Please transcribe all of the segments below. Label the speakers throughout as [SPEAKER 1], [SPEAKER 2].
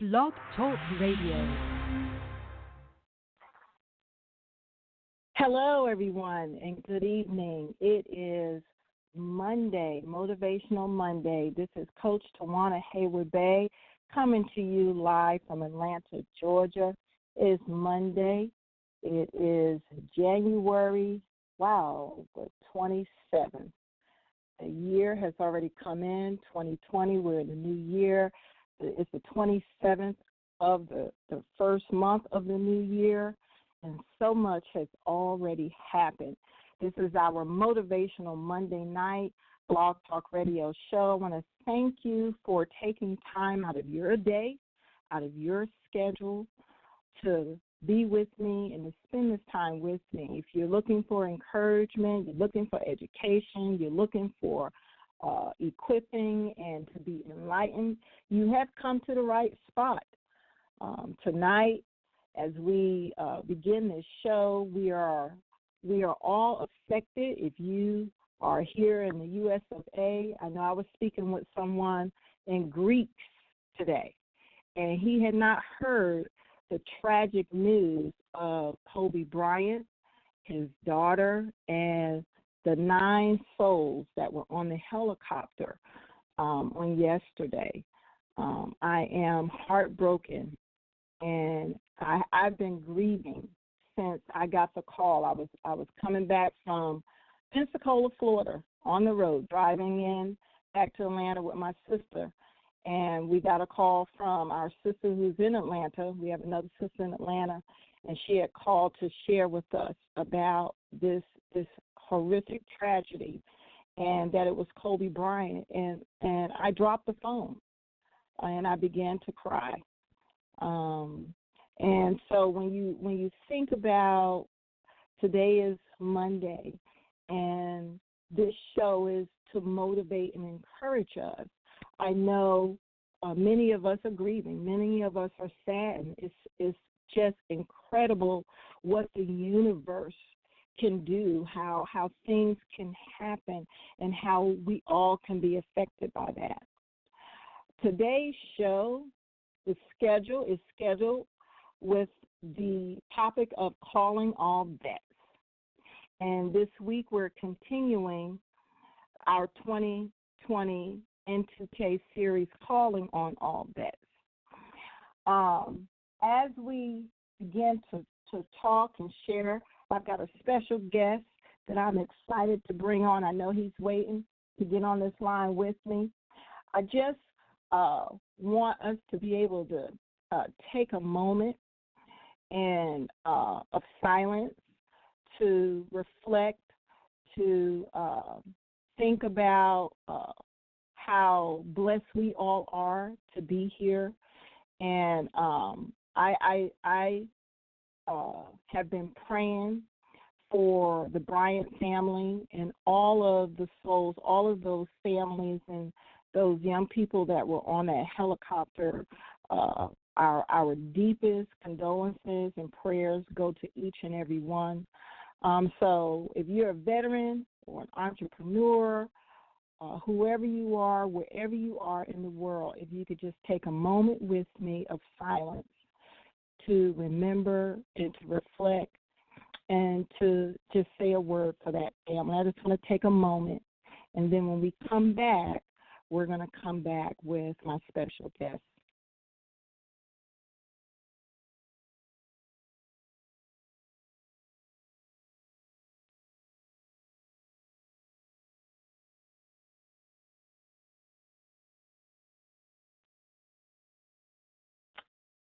[SPEAKER 1] Blog Talk Radio.
[SPEAKER 2] Hello, everyone, and good evening. It is Monday, Motivational Monday. This is Coach Tawana Hayward Bay coming to you live from Atlanta, Georgia. It's Monday. It is January, the 27th. The year has already come in, 2020. We're in the new year. It's the 27th of the first month of the new year, and so much has already happened. This is our Motivational Monday night Blog Talk Radio show. I want to thank you for taking time out of your day, out of your schedule, to be with me and to spend this time with me. If you're looking for encouragement, you're looking for education, you're looking for equipping and to be enlightened, you have come to the right spot. Tonight, as we begin this show, we are all affected. If you are here in the U.S. of A., I know I was speaking with someone in Greece today, and he had not heard the tragic news of Kobe Bryant, his daughter, and the 9 souls that were on the helicopter on yesterday. I am heartbroken, and I've been grieving since I got the call. I was coming back from Pensacola, Florida, on the road, driving in back to Atlanta with my sister, and we got a call from our sister who's in Atlanta. We have another sister in Atlanta, and she had called to share with us about this horrific tragedy, and that it was Kobe Bryant. And I dropped the phone, and I began to cry. And so when you think about today is Monday, and this show is to motivate and encourage us, I know many of us are grieving. Many of us are sad. It's just incredible what the universe can do, how things can happen, and how we all can be affected by that. Today's show, the schedule is scheduled with the topic of calling all vets. And this week we're continuing our 2020 N2K series, Calling on All Vets. As we begin to talk and share, I've got a special guest that I'm excited to bring on. I know he's waiting to get on this line with me. I just want us to be able to take a moment and of silence to reflect, to think about how blessed we all are to be here. And I have been praying for the Bryant family and all of the souls, all of those families and those young people that were on that helicopter. Our deepest condolences and prayers go to each and every one. So if you're a veteran or an entrepreneur, whoever you are, wherever you are in the world, if you could just take a moment with me of silence to remember and to reflect and to just say a word for that family. I just want to take a moment, and then when we come back, we're going to come back with my special guest.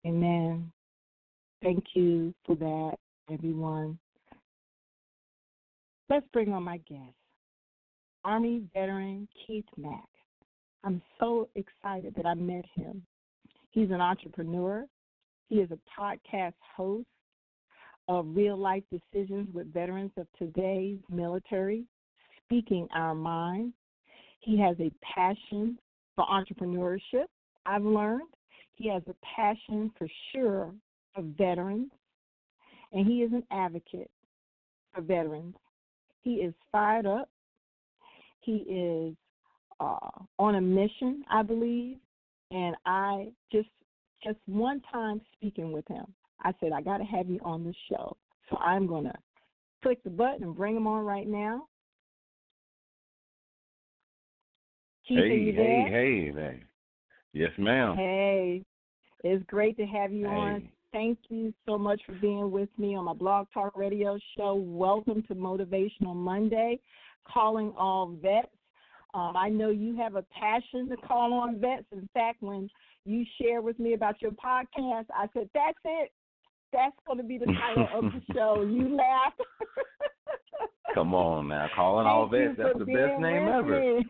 [SPEAKER 2] Amen. Thank you for that, everyone. Let's bring on my guest, Army veteran Keith Mack. I'm so excited that I met him. He's an entrepreneur. He is a podcast host of Real Life Decisions with Veterans of Today's Military, Speaking Our Mind. He has a passion for entrepreneurship, I've learned. He has a passion for sure for veterans, and he is an advocate for veterans. He is fired up. He is on a mission, I believe, and I just just one time speaking with him. I said, I got to have you on the show. So I'm going to click the button and bring him on right now. Keith, are you there?
[SPEAKER 3] Hey, man. Yes, ma'am.
[SPEAKER 2] Hey, it's great to have you on. Thank you so much for being with me on my Blog Talk Radio show. Welcome to Motivational Monday, calling all vets. I know you have a passion to call on vets. In fact, when you shared with me about your podcast, I said, that's it. That's going to be the title of the show. You laughed.
[SPEAKER 3] Come on now. Calling all vets. That's the best name ever.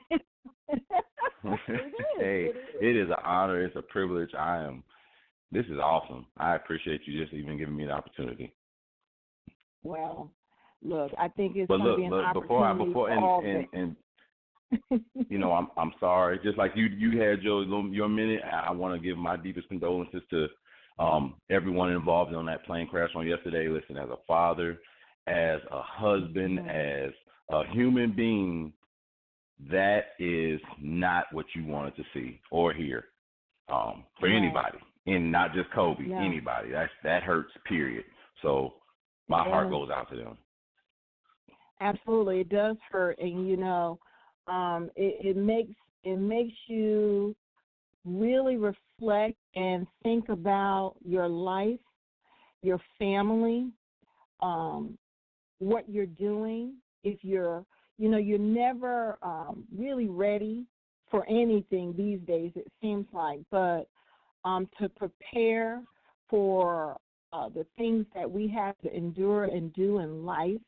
[SPEAKER 3] Hey, it is an honor. It's a privilege. This is awesome. I appreciate you just even giving me the opportunity.
[SPEAKER 2] Well, look, I think it's going to be an opportunity for all and you know, I'm sorry. Just like you had your minute, I want to give my deepest condolences to everyone involved on that plane crash on yesterday. Listen, as a father, as a husband, as a human being, that is not what you wanted to see or hear for anybody, and not just Kobe, anybody. That hurts, period. So my heart goes out to them. Absolutely, it does hurt, and you know, it makes you really reflect and think about your life, your family, what you're doing. If you're never really ready for anything these days, it seems like, but to prepare for the things that we have to endure and do in life,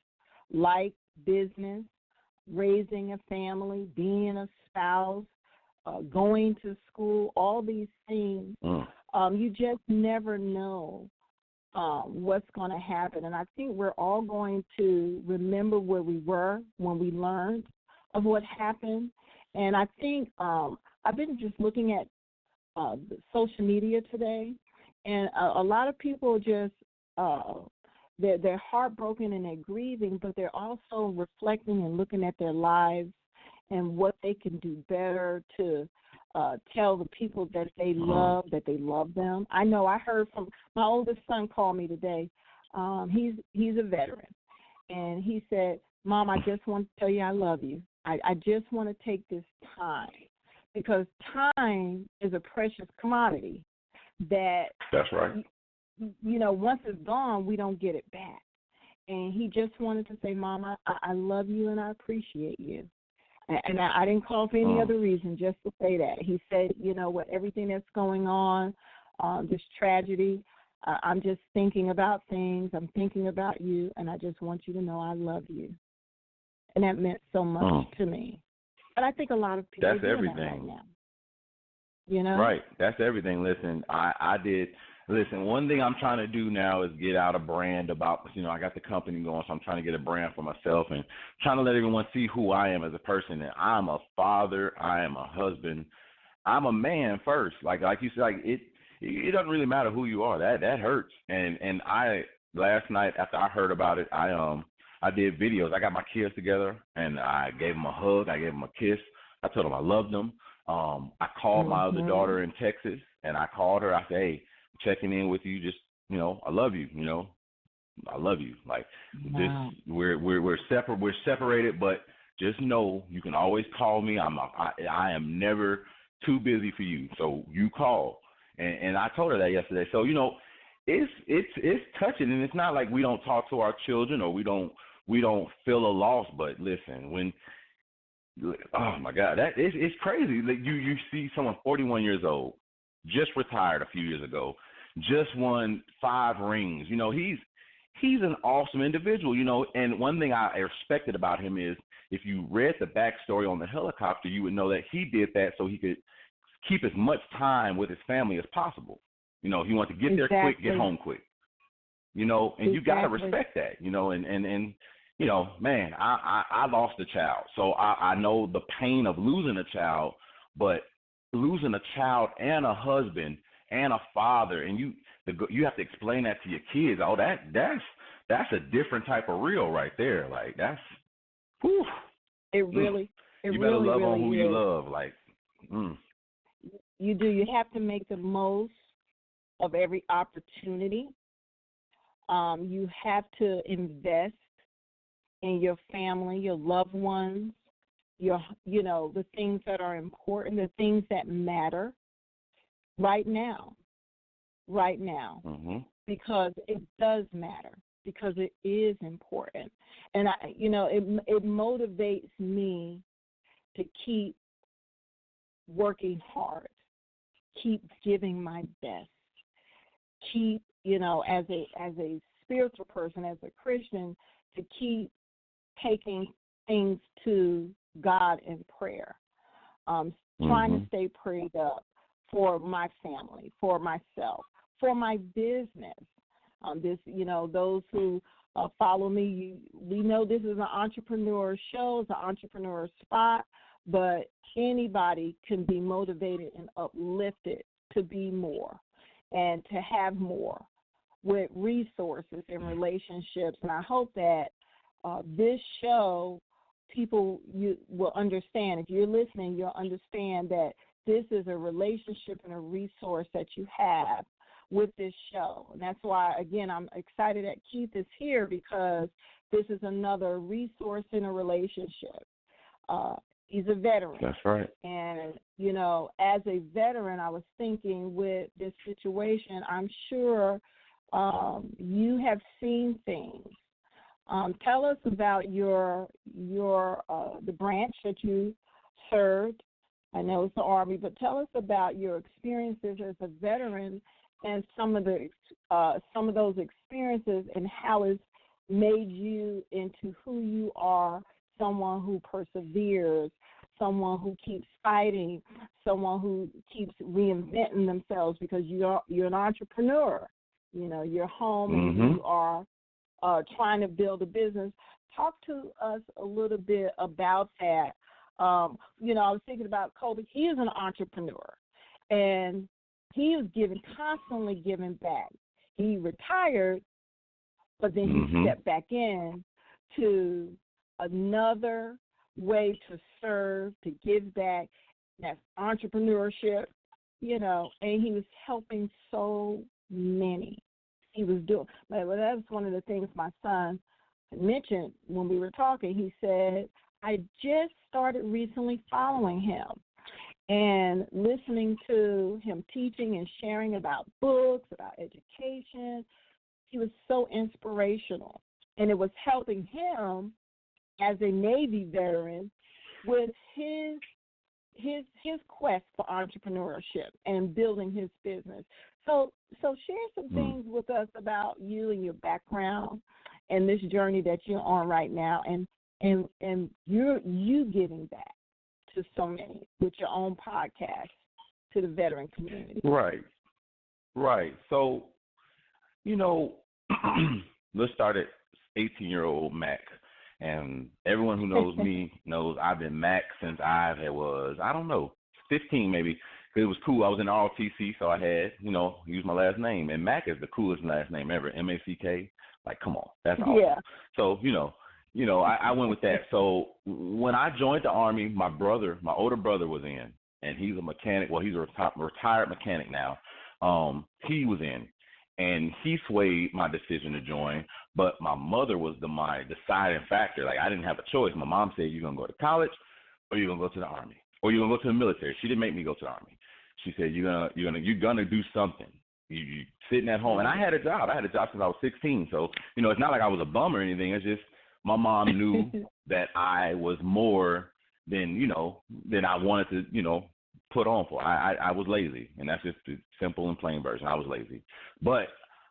[SPEAKER 2] like business, raising a family, being a spouse, going to school, all these things, you just never know what's going to happen. And I think we're all going to remember where we were when we learned of what happened. And I think I've been just looking at social media today, and a lot of people just they're heartbroken and they're grieving, but they're also reflecting and looking at their lives and what they can do better to tell the people that they love them. I know I heard from my oldest son called me today. He's a veteran, and he said, Mom, I just want to tell you I love you. I just want to take this time, because time is a precious commodity that
[SPEAKER 3] that's right.
[SPEAKER 2] You know, once it's gone, we don't get it back. And he just wanted to say, Mom, I love you and I appreciate you. And I didn't call for any other reason, just to say that. He said, you know, with everything that's going on, this tragedy, I'm just thinking about things. I'm thinking about you, and I just want you to know I love you. And that meant so much to me. But I think a lot of people
[SPEAKER 3] are doing
[SPEAKER 2] that right now. You know?
[SPEAKER 3] Right. That's everything. Listen, I did. Listen, one thing I'm trying to do now is get out a brand about, you know, I got the company going, so I'm trying to get a brand for myself and trying to let everyone see who I am as a person. And I'm a father. I am a husband. I'm a man first. Like you said, like it doesn't really matter who you are. That hurts. And I last night after I heard about it, I did videos. I got my kids together and I gave them a hug. I gave them a kiss. I told them I loved them. I called my other daughter in Texas, and I called her. I said, hey, checking in with you, just, you know, I love you, you know, I love you. Like, just we're separated, but just know you can always call me. I am never too busy for you, so you call. And I told her that yesterday. So, you know, it's touching, and it's not like we don't talk to our children or we don't feel a loss. But listen, when oh my God, it's crazy. Like you see someone 41 years old, just retired a few years ago, just won 5 rings. You know, he's an awesome individual, you know, and one thing I respected about him is if you read the backstory on the helicopter, you would know that he did that so he could keep as much time with his family as possible. You know, he wanted to get there quick, get home quick, you know, and you got to respect that, you know, and you know, man, I lost a child, so I know the pain of losing a child, but losing a child and a husband and a father, and you have to explain that to your kids. Oh, that's a different type of real right there. Like that's, whew.
[SPEAKER 2] You better
[SPEAKER 3] love on who
[SPEAKER 2] is.
[SPEAKER 3] you love. Like,
[SPEAKER 2] You do. You have to make the most of every opportunity. You have to invest in your family, your loved ones, the things that are important, the things that matter right now,
[SPEAKER 3] Mm-hmm.
[SPEAKER 2] because it does matter, because it is important. And it motivates me to keep working hard, keep giving my best, keep, as a spiritual person, as a Christian, to keep taking things to God in prayer, trying to stay prayed up for my family, for myself, for my business. Those who follow me, we know this is an entrepreneur show, it's an entrepreneur spot, but anybody can be motivated and uplifted to be more and to have more with resources and relationships. And I hope that this show, people you will understand. If you're listening, you'll understand that this is a relationship and a resource that you have with this show. And that's why, again, I'm excited that Keith is here, because this is another resource in a relationship. He's a veteran.
[SPEAKER 3] That's right.
[SPEAKER 2] And, as a veteran, I was thinking with this situation, I'm sure you have seen things. Tell us about your the branch that you served. I know it's the Army, but tell us about your experiences as a veteran and some of those experiences and how it's made you into who you are, someone who perseveres, someone who keeps fighting, someone who keeps reinventing themselves, because you're an entrepreneur. You're home and you are trying to build a business. Talk to us a little bit about that. I was thinking about Kobe. He is an entrepreneur, and he was constantly giving back. He retired, but then he stepped back in to another way to serve, to give back. That's entrepreneurship, and he was helping so many. He was doing, but that's one of the things my son mentioned when we were talking. He said, I just started recently following him and listening to him teaching and sharing about books, about education. He was so inspirational, and it was helping him as a Navy veteran with his quest for entrepreneurship and building his business. So share some things with us about you and your background and this journey that you're on right now, and you giving back to so many with your own podcast to the veteran community.
[SPEAKER 3] Right. So, let's start at 18-year-old Mac. And everyone who knows me knows I've been Mac since I was, 15 maybe. It was cool. I was in ROTC, so I had, used my last name. And Mac is the coolest last name ever, M-A-C-K. Like, come on, that's awesome.
[SPEAKER 2] Yeah.
[SPEAKER 3] So, I went with that. So when I joined the Army, my older brother was in, and he's a mechanic. Well, he's a retired mechanic now. He was in, and he swayed my decision to join. But my mother was my deciding factor. Like, I didn't have a choice. My mom said, you're going to go to college or you're going to go to the Army or you're going to go to the military. She didn't make me go to the Army. She said, you're gonna do something. You sitting at home. And I had a job. Since I was 16. So, it's not like I was a bum or anything. It's just my mom knew that I was more than I wanted to, put on for. I was lazy. And that's just the simple and plain version. I was lazy. But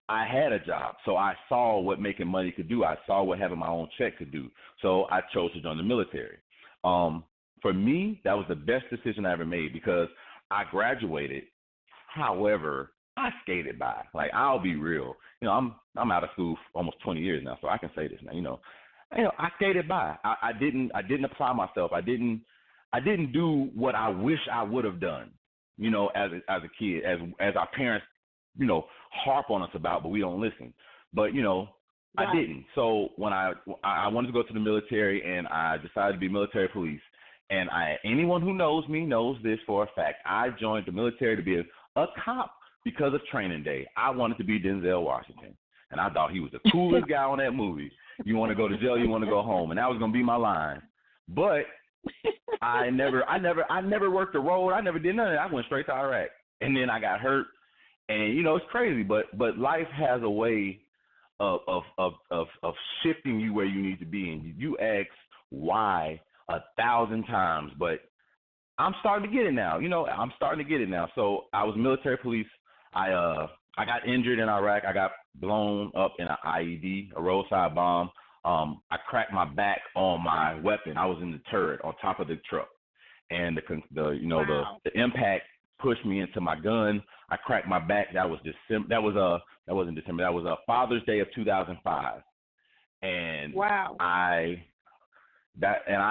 [SPEAKER 3] I had a job, so I saw what making money could do. I saw what having my own check could do. So I chose to join the military. For me, that was the best decision I ever made because I graduated. However, I skated by. Like, I'll be real. I'm out of school for almost 20 years now, so I can say this now. I skated by. I didn't apply myself. I didn't do what I wish I would have done. As a kid, as our parents, harp on us about, but we don't listen. But,
[SPEAKER 2] right.
[SPEAKER 3] I didn't. So when I wanted to go to the military, and I decided to be military police, and anyone who knows me knows this for a fact. I joined the military to be a cop because of Training Day, I wanted to be Denzel Washington. And I thought he was the coolest guy on that movie. You want to go to jail, you want to go home. And that was going to be my line. But I never worked the road. I never did none of that. I went straight to Iraq. And then I got hurt. And, you know, it's crazy. But life has a way of shifting you where you need to be. And you ask why 1,000 times. But I'm starting to get it now. You know, I'm starting to get it now. So I was military police. I got injured in Iraq. I got blown up in an IED, a roadside bomb. I cracked my back on my weapon. I was in the turret on top of the truck, and the impact pushed me into my gun. I cracked my back. That was December. That wasn't December. That was Father's Day of 2005. And
[SPEAKER 2] wow.
[SPEAKER 3] I've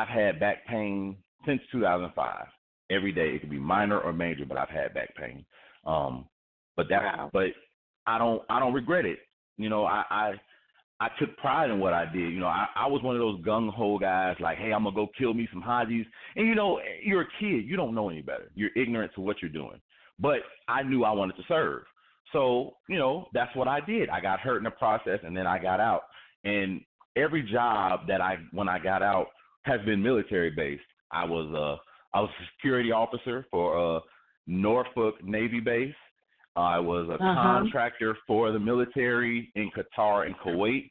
[SPEAKER 3] had back pain since 2005. Every day, it could be minor or major, but I've had back pain. But I don't regret it. You know, I took pride in what I did. You know, I was one of those gung-ho guys like, hey, I'm going to go kill me some Hajis. And, you know, you're a kid. You don't know any better. You're ignorant to what you're doing. But I knew I wanted to serve. So, you know, that's what I did. I got hurt in the process, and then I got out. And every job that when I got out has been military-based. I was a security officer for Norfolk Navy base. I was a contractor for the military in Qatar and Kuwait.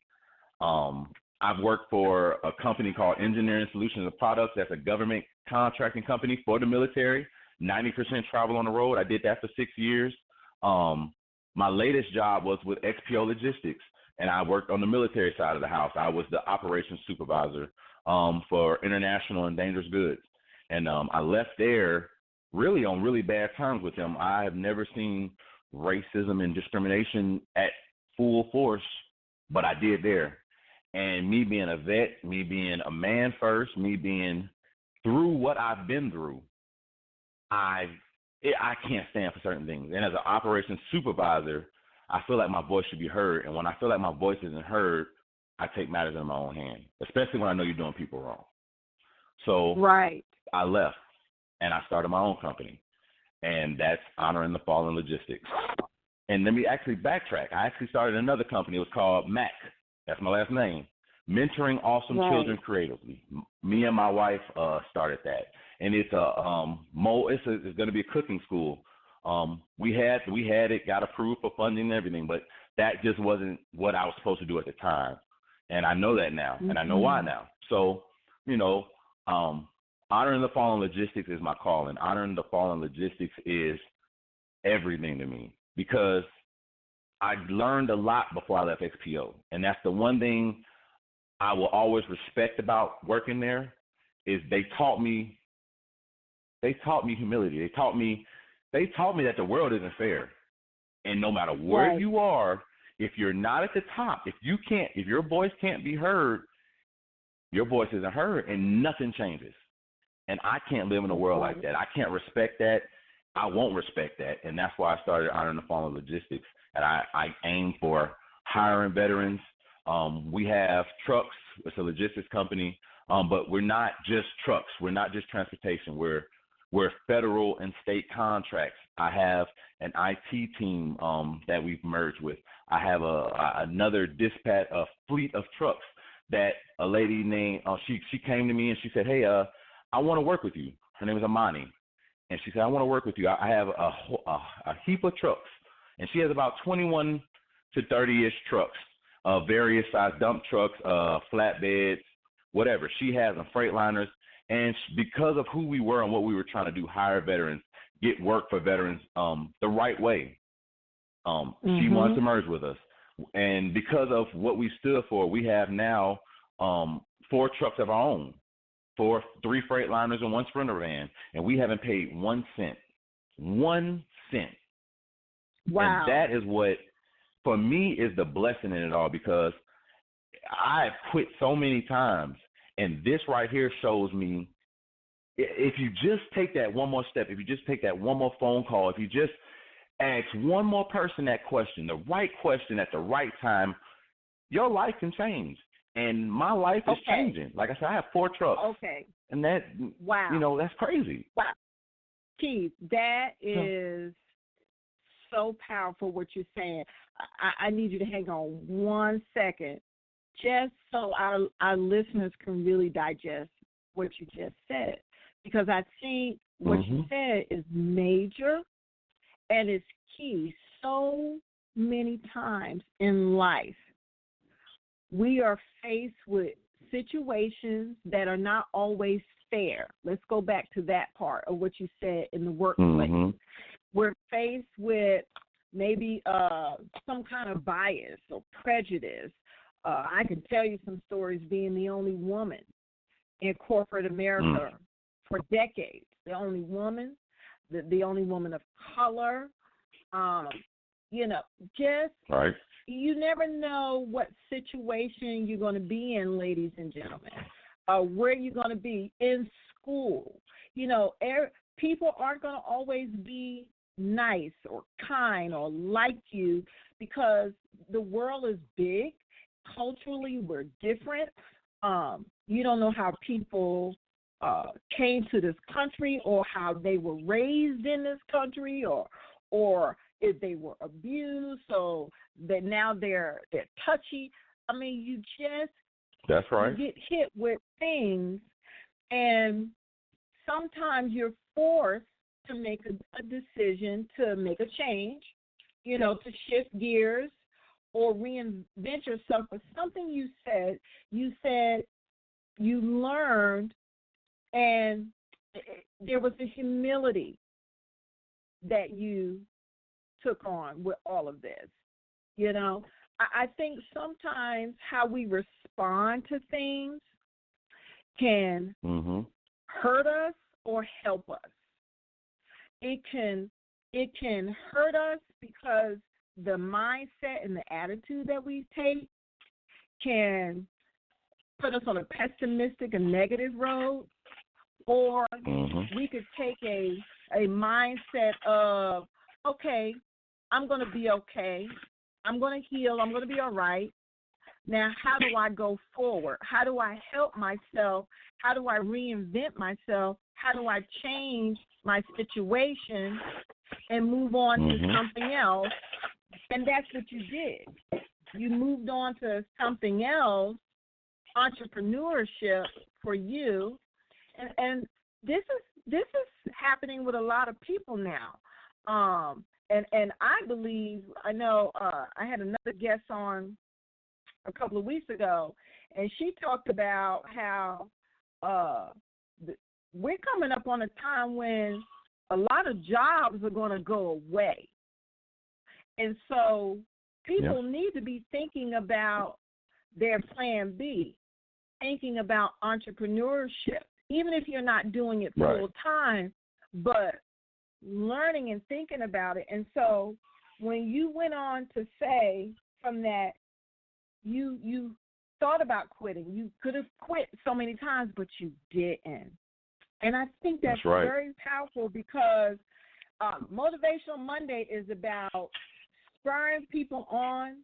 [SPEAKER 3] I've worked for a company called Engineering Solutions and Products. That's a government contracting company for the military. 90% travel on the road. I did that for 6 years. My latest job was with XPO Logistics, and I worked on the military side of the house. I was the operations supervisor for international and dangerous goods. And I left there really on really bad terms with them. I have never seen racism and discrimination at full force, but I did there. And me being a vet, me being a man first, me being through what I've been through, I can't stand for certain things. And as an operations supervisor, I feel like my voice should be heard. And when I feel like my voice isn't heard, I take matters in my own hand, especially when I know you're doing people wrong. So
[SPEAKER 2] right.
[SPEAKER 3] I left, and I started my own company, and that's Honoring the Fallen Logistics. And let me actually backtrack. I actually started another company. It was called MAC. That's my last name. Mentoring Awesome Children Creatively. Me and my wife started that, and it's it's going to be a cooking school. We had it, got approved for funding and everything, but that just wasn't what I was supposed to do at the time, and I know that now, and I know why now. So, you know, Honoring the Fallen Logistics is my calling. Honoring the Fallen Logistics is everything to me because I learned a lot before I left XPO, and that's the one thing I will always respect about working there is they taught me humility. They taught me that the world isn't fair, and no matter where you are, if you're not at the top, if your voice can't be heard, your voice isn't heard, and nothing changes. And I can't live in a world like that. I can't respect that. I won't respect that. And that's why I started Honoring the Fallen Logistics. And I aim for hiring veterans. We have trucks. It's a logistics company. But we're not just trucks. We're not just transportation. We're federal and state contracts. I have an IT team that we've merged with. I have another dispatch, a fleet of trucks that a lady named, she came to me and she said, hey, I want to work with you. Her name is Amani. And she said, I want to work with you. I have a heap of trucks. And she has about 21 to 30-ish trucks, various size dump trucks, flatbeds, whatever. She has them, Freightliners. And because of who we were and what we were trying to do, hire veterans, get work for veterans the right way, she wants to merge with us. And because of what we stood for, we have now 4 trucks of our own. 3 Freightliners and 1 Sprinter van, and we haven't paid 1 cent. 1 cent.
[SPEAKER 2] Wow.
[SPEAKER 3] And that is what, for me, is the blessing in it all because I've quit so many times, and this right here shows me if you just take that one more step, if you just take that one more phone call, if you just ask one more person that question, the right question at the right time, your life can change. And my life is changing. Like I said, I have 4 trucks.
[SPEAKER 2] Okay.
[SPEAKER 3] And that, you know, that's crazy.
[SPEAKER 2] Wow. Keith, that is so powerful what you're saying. I need you to hang on 1 second, just so our listeners can really digest what you just said, because I think what you said is major and it's key. So many times in life, we are faced with situations that are not always fair. Let's go back to that part of what you said in the workplace. We're faced with maybe some kind of bias or prejudice. I can tell you some stories being the only woman in corporate America for decades, the only woman, the only woman of color. Just
[SPEAKER 3] right.
[SPEAKER 2] You never know what situation you're going to be in, ladies and gentlemen, where you're going to be in school. People aren't going to always be nice or kind or like you, because the world is big. Culturally, we're different. You don't know how people came to this country or how they were raised in this country, or if they were abused, so that now they're touchy. I mean, you just
[SPEAKER 3] That's right.
[SPEAKER 2] you get hit with things, and sometimes you're forced to make a decision, to make a change, to shift gears or reinvent yourself. But something you said you learned, and there was a humility that you took on with all of this. I think sometimes how we respond to things can hurt us or help us. It can hurt us because the mindset and the attitude that we take can put us on a pessimistic and negative road, or we could take a mindset of, okay, I'm going to be okay. I'm going to heal. I'm going to be all right. Now, how do I go forward? How do I help myself? How do I reinvent myself? How do I change my situation and move on to something else? And that's what you did. You moved on to something else, entrepreneurship for you. And this is happening with a lot of people now. And I believe, I know I had another guest on a couple of weeks ago, and she talked about how we're coming up on a time when a lot of jobs are going to go away. And so people need to be thinking about their plan B, thinking about entrepreneurship, even if you're not doing it full time, but learning and thinking about it. And so when you went on to say from that, you thought about quitting. You could have quit so many times, but you didn't. And I think that's very powerful, because Motivational Monday is about spurring people on,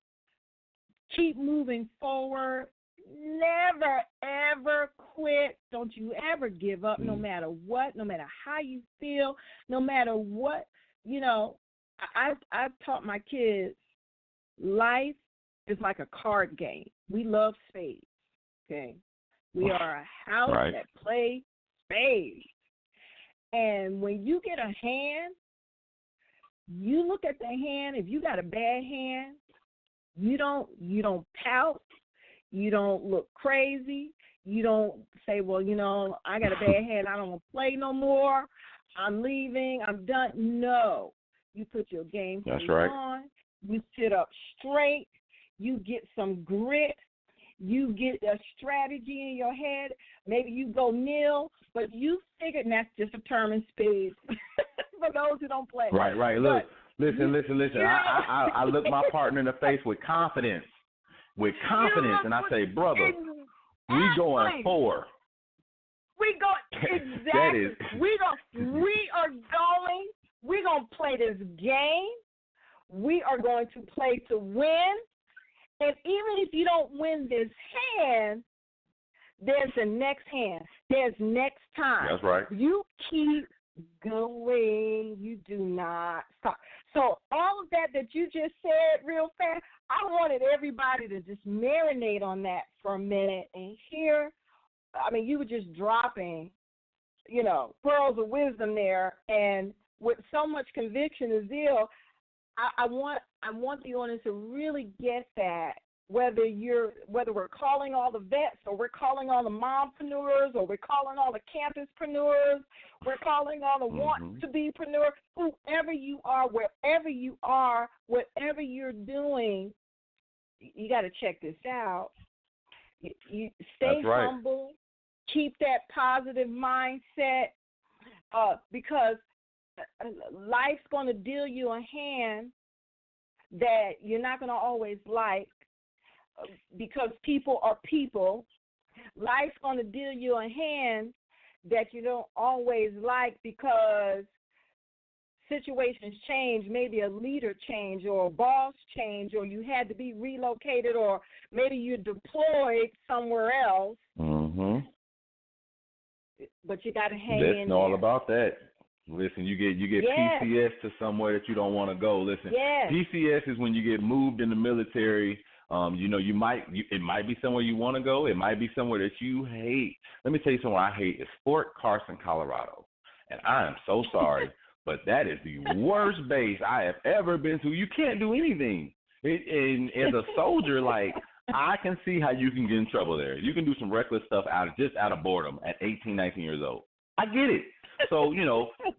[SPEAKER 2] keep moving forward, never, ever quit. Don't you ever give up, no matter what, no matter how you feel, no matter what. I've taught my kids life is like a card game. We love spades, okay? We are a house that plays spades. And when you get a hand, you look at the hand. If you got a bad hand, you don't pout. You don't look crazy. You don't say, well, I got a bad hand. I don't want to play no more. I'm leaving. I'm done. No. You put your game face on. You sit up straight. You get some grit. You get a strategy in your head. Maybe you go nil, but you figure, and that's just a term in spades for those who don't play.
[SPEAKER 3] Right. Look, listen. I look my partner in the face with confidence. And I say, brother, we going 4.
[SPEAKER 2] We go exactly. We're going to play this game. We are going to play to win. And even if you don't win this hand, there's the next hand. There's next time.
[SPEAKER 3] That's right.
[SPEAKER 2] You keep going. You do not stop. So all that you just said real fast? I wanted everybody to just marinate on that for a minute and hear. I mean, you were just dropping, pearls of wisdom there, and with so much conviction and zeal. I want the audience to really get that. Whether we're calling all the vets, or we're calling all the mompreneurs, or we're calling all the campuspreneurs, we're calling all the want-to-be-preneurs, whoever you are, wherever you are, whatever you're doing, you got to check this out. You stay humble, keep that positive mindset, because life's going to deal you a hand that you're not going to always like, because people are people. Life's going to deal you a hand that you don't always like, because situations change, maybe a leader change or a boss change, or you had to be relocated, or maybe you're deployed somewhere else. But you got to hang in there.
[SPEAKER 3] All about that. Listen, you get PCS to somewhere that you don't want to go. Listen, PCS is when you get moved in the military. It might be somewhere you want to go. It might be somewhere that you hate. Let me tell you somewhere I hate is Fort Carson, Colorado. And I am so sorry, but that is the worst base I have ever been to. You can't do anything. And as a soldier, I can see how you can get in trouble there. You can do some reckless stuff out of boredom at 18, 19 years old. I get it. So,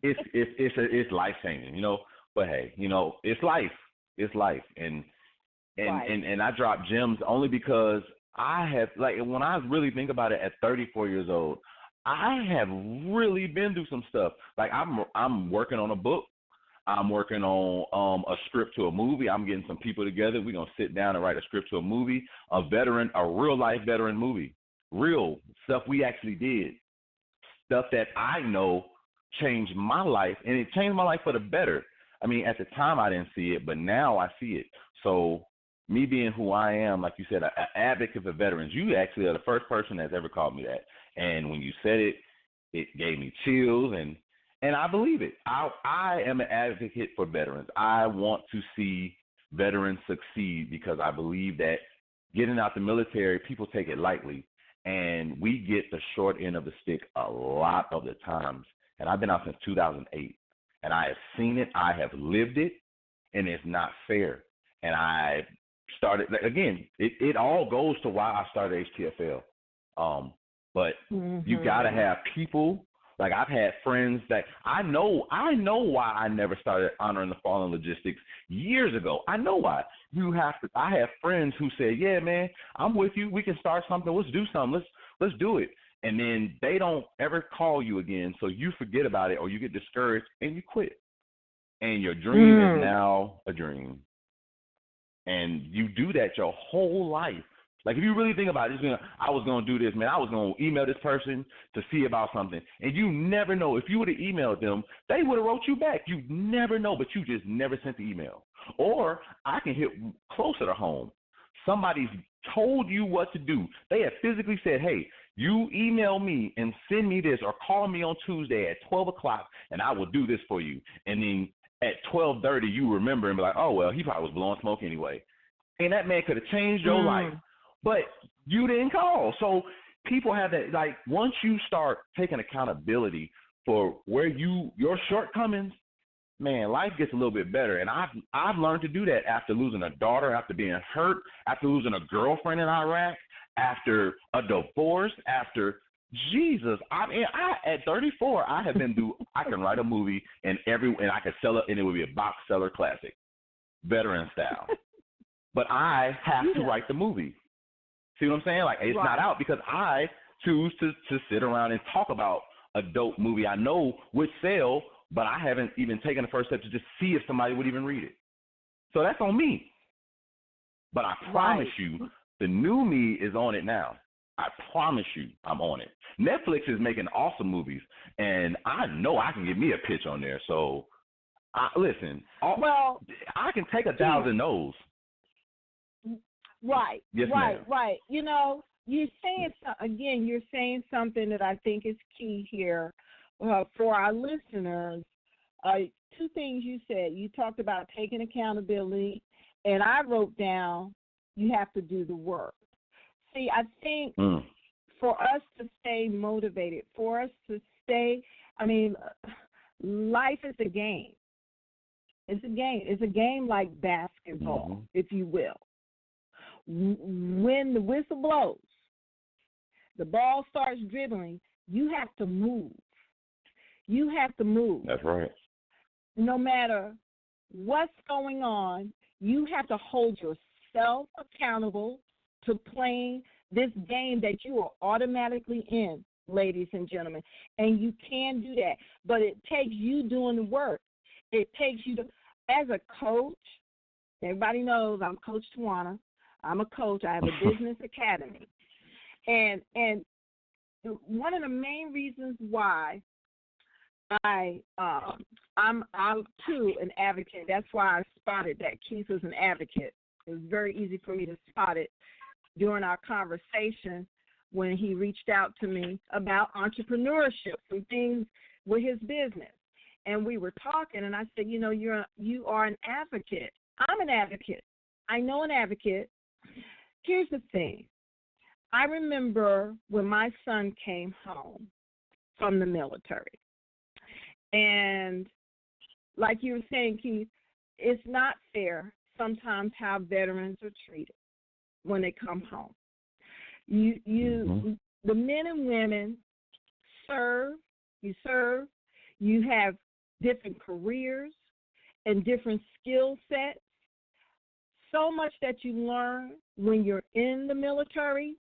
[SPEAKER 3] it's life-changing, But, hey, it's life. It's life. And I drop gems only because I have, when I really think about it at 34 years old, I have really been through some stuff. I'm working on a book. I'm working on a script to a movie. I'm getting some people together. We're going to sit down and write a script to a movie, a real-life veteran movie, real stuff we actually did, stuff that I know changed my life, and it changed my life for the better. I mean, at the time I didn't see it, but now I see it. So me being who I am, like you said, an advocate for veterans, you actually are the first person that's ever called me that. And when you said it, it gave me chills, and I believe it. I am an advocate for veterans. I want to see veterans succeed, because I believe that getting out the military, people take it lightly, and we get the short end of the stick a lot of the times. And I've been out since 2008, and I have seen it. I have lived it, and it's not fair. And I started, again, it all goes to why I started HTFL. But you got to have people. I've had friends that I know why I never started Honoring the Fallen Logistics years ago. I know why. I have friends who say, yeah, man, I'm with you. We can start something. Let's do something. Let's do it. And then they don't ever call you again. So you forget about it, or you get discouraged and you quit. And your dream is now a dream. And you do that your whole life. If you really think about it, I was going to do this, man. I was going to email this person to see about something. And you never know. If you would have emailed them, they would have wrote you back. You never know, but you just never sent the email. Or I can hit closer to home. Somebody's told you what to do. They have physically said, hey, you email me and send me this, or call me on Tuesday at 12 o'clock, and I will do this for you. And then at 12:30, you remember and be like, oh, well, he probably was blowing smoke anyway. And that man could have changed your life. But you didn't call. So people have that, once you start taking accountability for where your shortcomings, man, life gets a little bit better. And I've learned to do that after losing a daughter, after being hurt, after losing a girlfriend in Iraq, after a divorce, after Jesus. At 34, I have been through, I can write a movie and I can sell it, and it would be a box seller classic, veteran style. But I have to write the movie. See what I'm saying? It's not out because I choose to sit around and talk about a dope movie I know would sell, but I haven't even taken the first step to just see if somebody would even read it. So that's on me. But I promise you, the new me is on it now. I promise you I'm on it. Netflix is making awesome movies, and I know I can get me a pitch on there. So, listen, I can take 1,000 no's.
[SPEAKER 2] Right,
[SPEAKER 3] yes,
[SPEAKER 2] right,
[SPEAKER 3] ma'am.
[SPEAKER 2] right. You're saying something that I think is key here for our listeners. two things you said. You talked about taking accountability, and I wrote down you have to do the work. See, I think for us to stay motivated, for us to stay, life is a game. It's a game. It's a game like basketball, if you will. When the whistle blows, the ball starts dribbling, you have to move. You have to move.
[SPEAKER 3] That's right.
[SPEAKER 2] No matter what's going on, you have to hold yourself accountable to playing this game that you are automatically in, ladies and gentlemen. And you can do that. But it takes you doing the work. It takes you to, as a coach, everybody knows I'm Coach Tawana. I'm a coach. I have a business academy. And one of the main reasons why I'm too an advocate. That's why I spotted that Keith was an advocate. It was very easy for me to spot it during our conversation when he reached out to me about entrepreneurship, some things with his business. And we were talking, and I said, you are an advocate. I'm an advocate. I know an advocate. Here's the thing. I remember when my son came home from the military. And like you were saying, Keith, it's not fair sometimes how veterans are treated when they come home. The men and women serve, you have different careers and different skill sets. So much that you learn when you're in the military,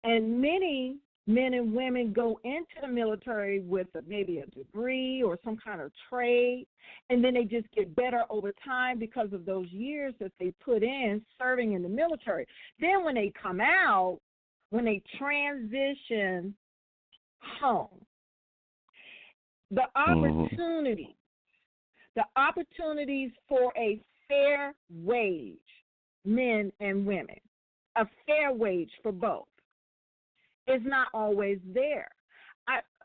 [SPEAKER 2] and many men and women go into the military with maybe a degree or some kind of trade, and then they just get better over time because of those years that they put in serving in the military. Then when they come out, when they transition home, the opportunities for a fair wage, men and women, a fair wage for both, is not always there.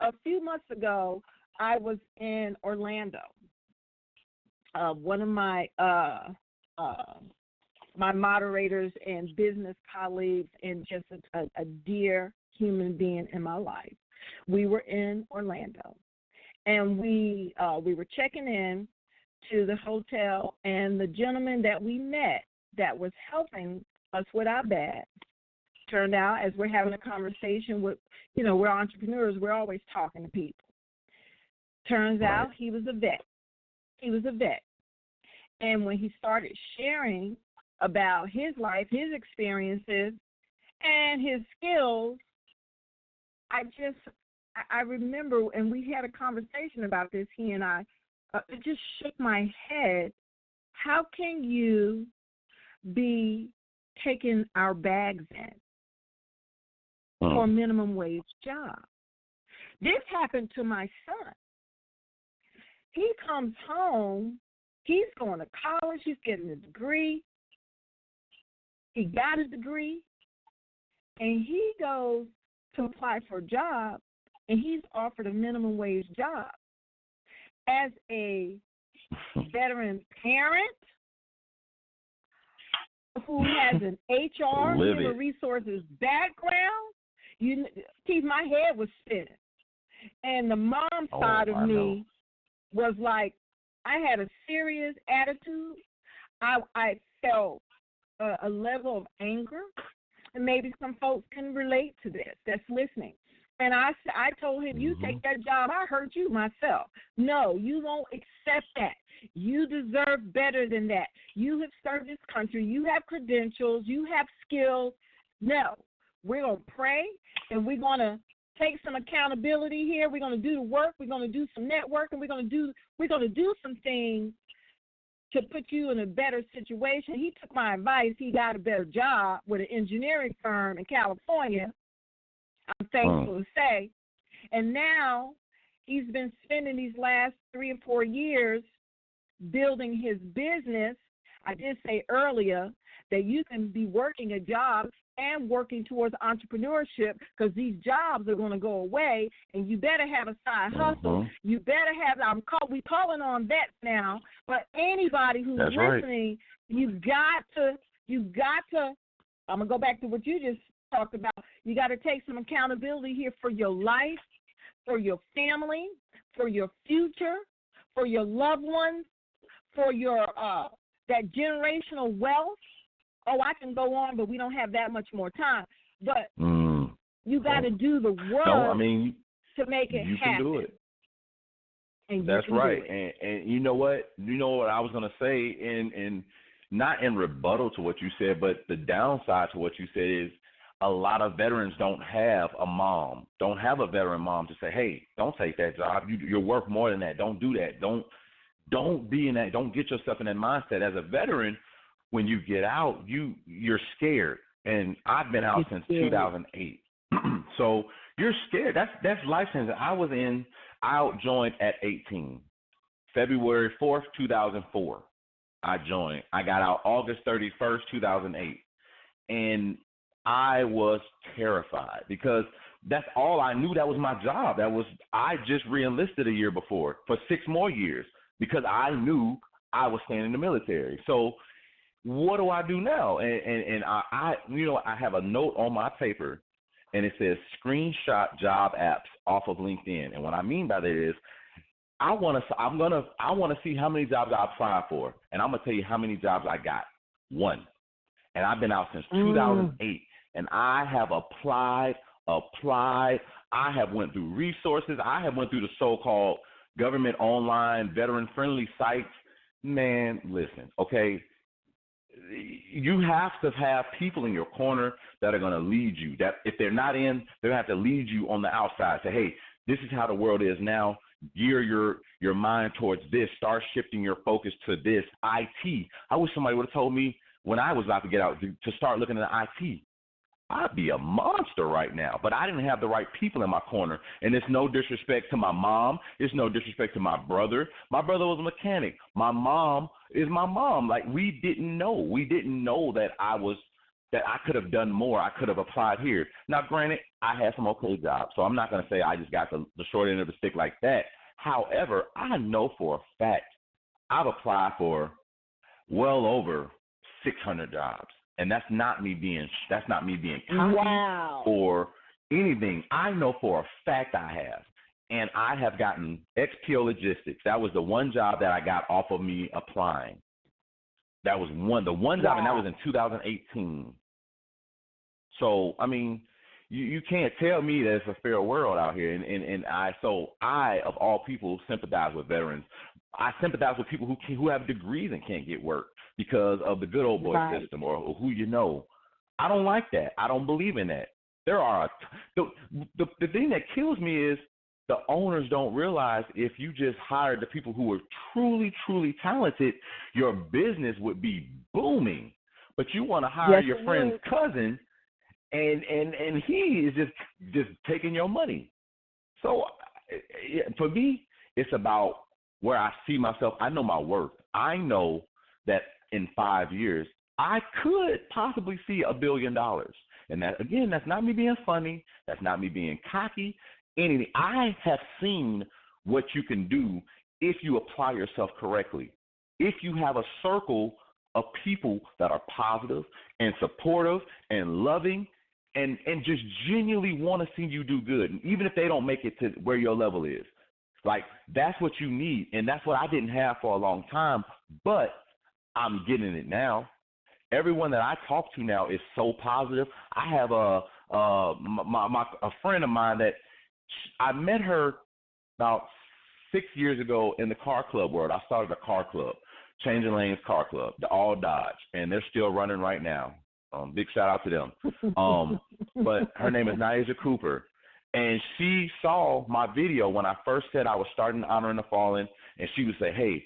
[SPEAKER 2] A few months ago, I was in Orlando. One of my my moderators and business colleagues, and just a dear human being in my life. We were in Orlando, and we were checking in to the hotel, and the gentleman that we met that was helping us with our bags turned out, as we're having a conversation with, we're entrepreneurs, we're always talking to people. Turns out he was a vet. And when he started sharing about his life, his experiences, and his skills, I remember, and we had a conversation about this, he and I, it just shook my head. How can you be taking our bags in for a minimum wage job? This happened to my son. He comes home, he's going to college, he's getting a degree. He got a degree, and he goes to apply for a job, and he's offered a minimum wage job. As a veteran parent who has an HR, human resources background, Keith, my head was spinning. And the mom side of me was like, I had a serious attitude. I felt a level of anger, and maybe some folks can relate to this that's listening. And I told him, you take that job, I hurt you myself. No, you won't accept that. You deserve better than that. You have served this country. You have credentials. You have skills. No, we're going to pray, and we're going to take some accountability here. We're going to do the work. We're going to do some networking. We're going to do some things to put you in a better situation. He took my advice. He got a better job with an engineering firm in California, I'm thankful to say. And now he's been spending these last 3 or 4 years building his business. I did say earlier that you can be working a job and working towards entrepreneurship, because these jobs are going to go away, and you better have a side hustle. You better have. We calling on vets now, but anybody who's listening, you've got to. I'm gonna go back to what you just talked about. You got to take some accountability here for your life, for your family, for your future, for your loved ones, for your that generational wealth. Oh, I can go on, but we don't have that much more time. But you got to do the work to make it happen.
[SPEAKER 3] You can do it.
[SPEAKER 2] And
[SPEAKER 3] that's right. And you know what? You know what I was going to say, and not in rebuttal to what you said, but the downside to what you said is a lot of veterans don't have a veteran mom to say, hey, don't take that job. You're worth more than that. Don't do that. Don't be in that. Don't get yourself in that mindset. As a veteran, when you get out, you're scared. And I've been out since 2008. So you're scared. That's life changing. I joined at 18. February 4th, 2004. I joined. I got out August 31st, 2008. And I was terrified because that's all I knew. That was my job. I just re-enlisted a year before for 6 more years because I knew I was staying in the military. So what do I do now? And I have a note on my paper, and it says screenshot job apps off of LinkedIn. And what I mean by that is I want to see how many jobs I applied for, and I'm gonna tell you how many jobs I got. 1. And I've been out since 2008, and I have applied. I have went through resources. I have went through the so-called government online veteran-friendly sites. Man, listen, okay. You have to have people in your corner that are going to lead you. That if they're not in, they're going to have to lead you on the outside. Say, hey, this is how the world is now. Gear your mind towards this. Start shifting your focus to this. IT. I wish somebody would have told me when I was about to get out to start looking at IT. I'd be a monster right now, but I didn't have the right people in my corner. And it's no disrespect to my mom. It's no disrespect to my brother. My brother was a mechanic. My mom is my mom. Like, we didn't know. We didn't know that I could have done more. I could have applied here. Now, granted, I had some okay jobs, so I'm not going to say I just got the short end of the stick like that. However, I know for a fact I've applied for well over 600 jobs. And that's not me being cocky or anything. I know for a fact I have. And I have gotten XPO Logistics. That was the one job that I got off of me applying. That was the one job, and that was in 2018. So, I mean, you can't tell me that it's a fair world out here. And I, of all people, sympathize with veterans. I sympathize with people who have degrees and can't get work because of the good old boy system or who you know. I don't like that. I don't believe in that. There are the thing that kills me is the owners don't realize if you just hired the people who are truly, truly talented, your business would be booming. But you want to hire your friend's cousin, and he is just taking your money. So for me, it's about where I see myself. I know my worth. I know that in 5 years, I could possibly see $1 billion. And that, again, that's not me being funny. That's not me being cocky. Anything. I have seen what you can do if you apply yourself correctly. If you have a circle of people that are positive and supportive and loving and just genuinely want to see you do good, and even if they don't make it to where your level is. Like, that's what you need, and that's what I didn't have for a long time, but I'm getting it now. Everyone that I talk to now is so positive. I have a friend of mine that I met her about 6 years ago in the car club world. I started a car club, Changing Lanes Car Club, the All Dodge, and they're still running right now. Big shout out to them. But her name is Naija Cooper. And she saw my video when I first said I was starting Honoring the Fallen, and she would say, hey,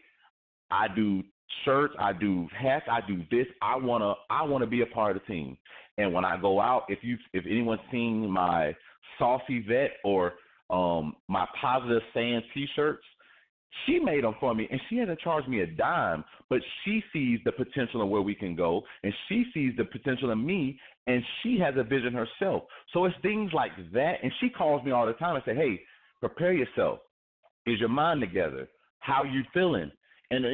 [SPEAKER 3] I do shirts, I do hats, I do this. I wanna be a part of the team. And when I go out, if anyone's seen my Saucy Vet or my Positive Saying t-shirts, She made them for me, and she hasn't charged me a dime, but she sees the potential of where we can go, and she sees the potential in me, and she has a vision herself. So it's things like that, and she calls me all the time and say, hey, prepare yourself. Is your mind together? How you feeling? And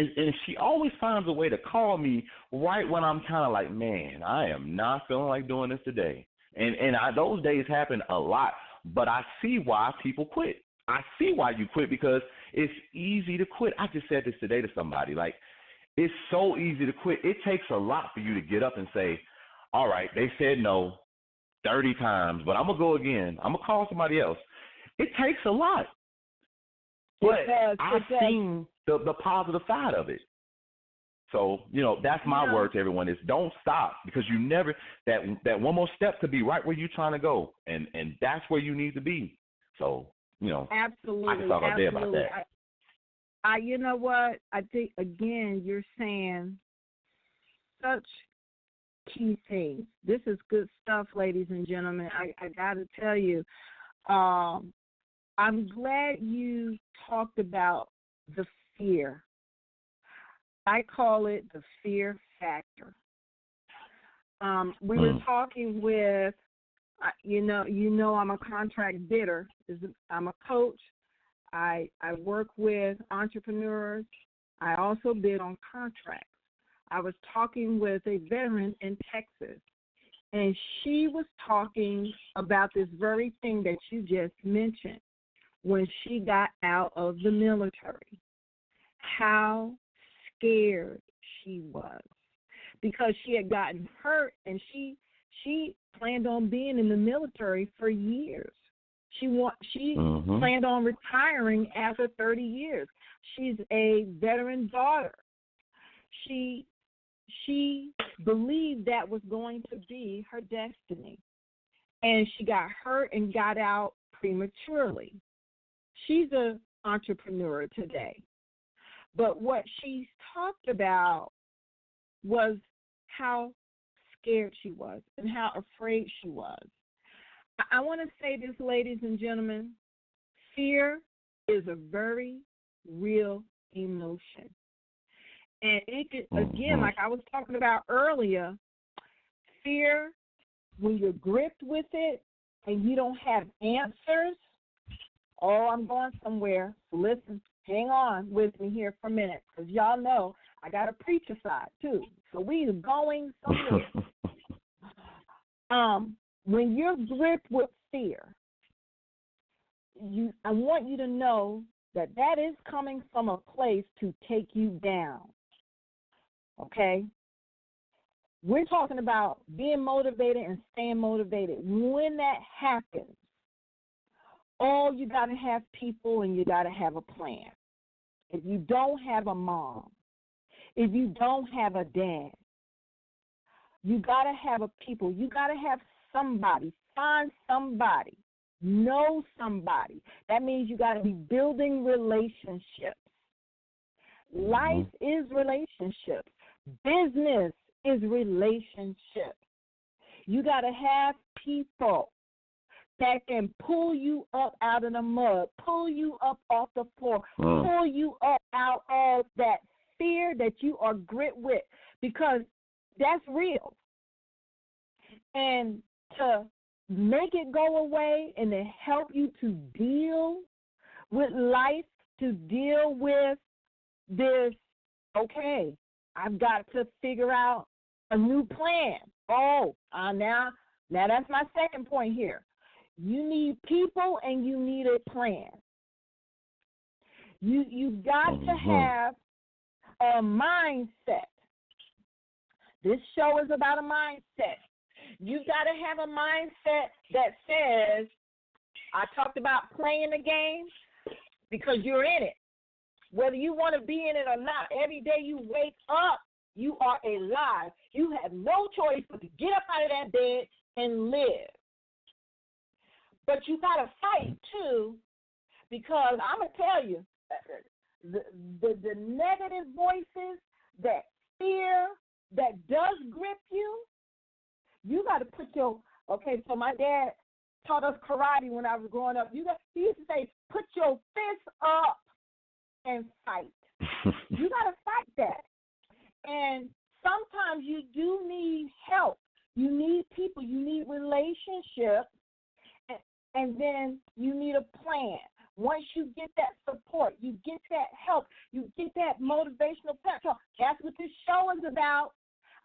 [SPEAKER 3] she always finds a way to call me right when I'm kind of like, man, I am not feeling like doing this today. And those days happen a lot, but I see why people quit. I see why you quit, because it's easy to quit. I just said this today to somebody. Like, it's so easy to quit. It takes a lot for you to get up and say, all right, they said no 30 times, but I'm going to go again. I'm going to call somebody else. It takes a lot. But I've seen the positive side of it. So, that's my word to everyone is don't stop, because you never that one more step could be right where you're trying to go, and that's where you need to be. So,
[SPEAKER 2] absolutely,
[SPEAKER 3] I can talk all day about that.
[SPEAKER 2] I you know what? I think again you're saying such key things. This is good stuff, ladies and gentlemen. I got to tell you, I'm glad you talked about the fear. I call it the fear factor. We were talking with, I'm a contract bidder. I'm a coach. I work with entrepreneurs. I also bid on contracts. I was talking with a veteran in Texas, and she was talking about this very thing that you just mentioned when she got out of the military, how scared she was because she had gotten hurt, and she planned on being in the military for years. She planned on retiring after 30 years. She's a veteran daughter. She believed that was going to be her destiny, and she got hurt and got out prematurely. She's an entrepreneur today. But what she talked about was how scared she was and how afraid she was. I want to say this, ladies and gentlemen, fear is a very real emotion. And it could, again, like I was talking about earlier, fear, when you're gripped with it and you don't have answers, I'm going somewhere. So listen, hang on with me here for a minute, because y'all know I got a preacher side too. So we are going somewhere. When you're gripped with fear, I want you to know that is coming from a place to take you down. Okay? We're talking about being motivated and staying motivated. When that happens, you got to have people and you got to have a plan. If you don't have a mom, if you don't have a dad, you got to have a people. You got to have somebody. Find somebody. Know somebody. That means you got to be building relationships. Life is relationships. Business is relationships. You got to have people that can pull you up out of the mud, pull you up off the floor, pull you up out of that fear that you are gripped with, because that's real. And to make it go away and to help you to deal with life, to deal with this, okay, I've got to figure out a new plan. Now that's my second point here. You need people and you need a plan. You've got to have a mindset. This show is about a mindset. You've got to have a mindset that says, I talked about playing the game because you're in it. Whether you want to be in it or not, every day you wake up, you are alive. You have no choice but to get up out of that bed and live. But you got to fight, too, because I'm going to tell you, the negative voices, that fear that does grip you, you got to put so my dad taught us karate when I was growing up. He used to say, put your fist up and fight. You got to fight that. And sometimes you do need help. You need people. You need relationships. And then you need a plan. Once you get that support, you get that help, you get that motivational pep talk. That's what this show is about.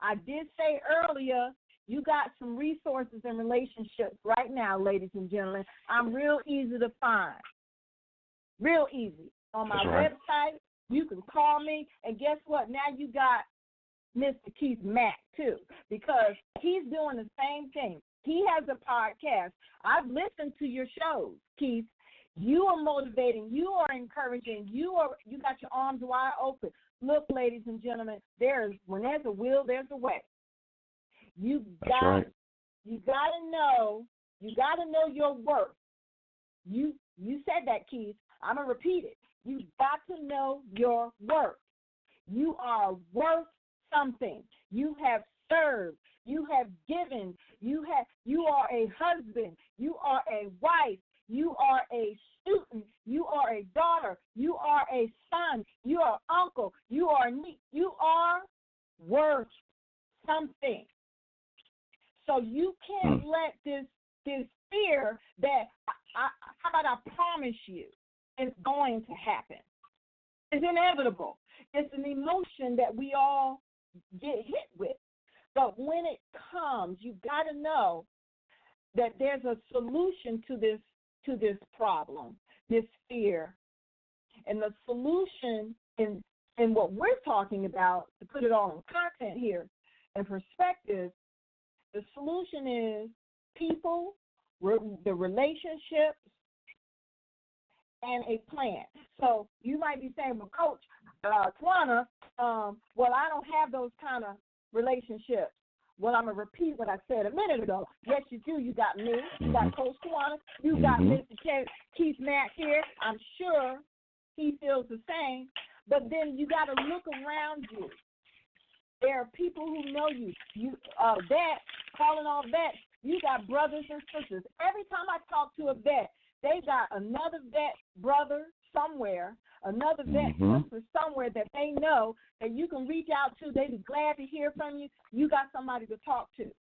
[SPEAKER 2] I did say earlier, you got some resources and relationships right now, ladies and gentlemen. I'm real easy to find. Real easy. On my website, you can call me. And guess what? Now you got Mr. Keith Mack, too, because he's doing the same thing. He has a podcast. I've listened to your shows, Keith. You are motivating. You are encouraging. You got your arms wide open. Look, ladies and gentlemen, when there's a will, there's a way. You got to know your worth. You said that, Keith. I'm gonna repeat it. You got to know your worth. You are worth something. You have served. You have given. You are a husband. You are a wife. You are a student. You are a daughter. You are a son. You are uncle. You are a niece. You are worth something. So you can't let this fear that how about I promise you it's going to happen. It's inevitable. It's an emotion that we all get hit with. But when it comes, you got to know that there's a solution to this problem, this fear. And the solution in what we're talking about, to put it all in content here and perspective, the solution is people, the relationships, and a plan. So you might be saying, well, Coach Tawana, well, I don't have those kind of relationships. Well, I'm going to repeat what I said a minute ago. Yes, you do. You got me. You got Coach Tawana. You got Mr. Keith Mack here. I'm sure he feels the same. But then you got to look around you. There are people who know you. Vets, calling all vets, you got brothers and sisters. Every time I talk to a vet, they got another vet brother somewhere, another vet sister somewhere that they know that you can reach out to. They'd be glad to hear from you. You got somebody to talk to.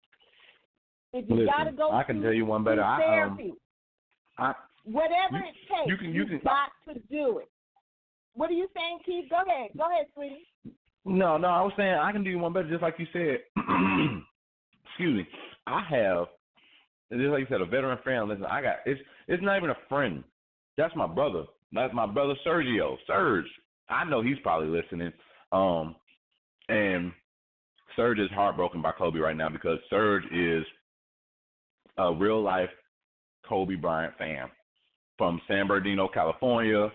[SPEAKER 2] If you got to go
[SPEAKER 3] I can tell you one better.
[SPEAKER 2] Therapy, whatever it takes, you got to do it. What are you saying, Keith? Go ahead, sweetie.
[SPEAKER 3] No, I was saying I can do you one better, just like you said. Excuse me. I have, just like you said, a veteran friend. Listen, it's not even a friend. That's my brother. That's my brother Sergio. Serge. I know he's probably listening. And Serge is heartbroken by Kobe right now because Serge is a real life Kobe Bryant fan from San Bernardino, California.